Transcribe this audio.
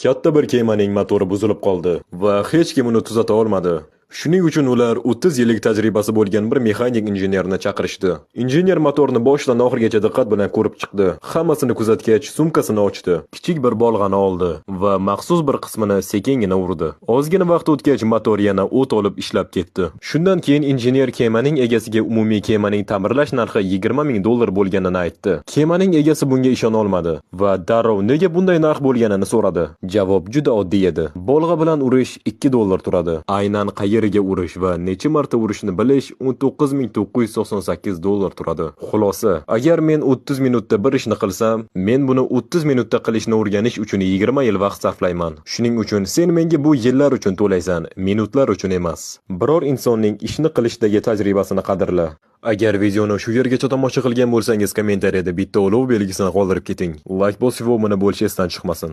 Katta bir kemaning motori buzilib qoldi va hech kim uni tuzata olmadi. Shuning uchun ular 30 yillik tajribasi bo'lgan bir mexanik injenerni chaqirishdi. Injener motorni boshidan oxirigacha diqqat bilan ko'rib chiqdi. Hammasini kuzatgach, sumkasini ochdi. Kichik bir bolg'ani oldi va maxsus bir qismini sekingina urdi. Ozgina vaqt o'tgach, motor yana o't olib ishlab ketdi. Shundan keyin injener kemaning egasiga umumiy kemaning ta'mirlash narxi $20,000 bo'lganini aytdi. Kemaning egasi bunga ishona olmadi va darrov nega bunday narx bo'lganini so'radi. Javob juda oddiy edi. Bolg'a bilan urish $2 turadi. Aynan qayeriga urish va necha marta urishni bilish $19,998 turadi. Xulosa, agar men 30 minutda bir ishni qilsam, men buni 30 minutda qilishni o'rganish uchun 20 yil vaqt sarflayman. Shuning uchun sen menga bu yillar uchun to'laysan, minutlar uchun emas. Biror insonning ishni qilishdagi tajribasini qadrla. Agar videoni shu yergacha tomosha qilgan bo'lsangiz, kommentariyada bitta olov belgisini qoldirib keting. Like bosib va mana bo'lish esdan chiqmasin.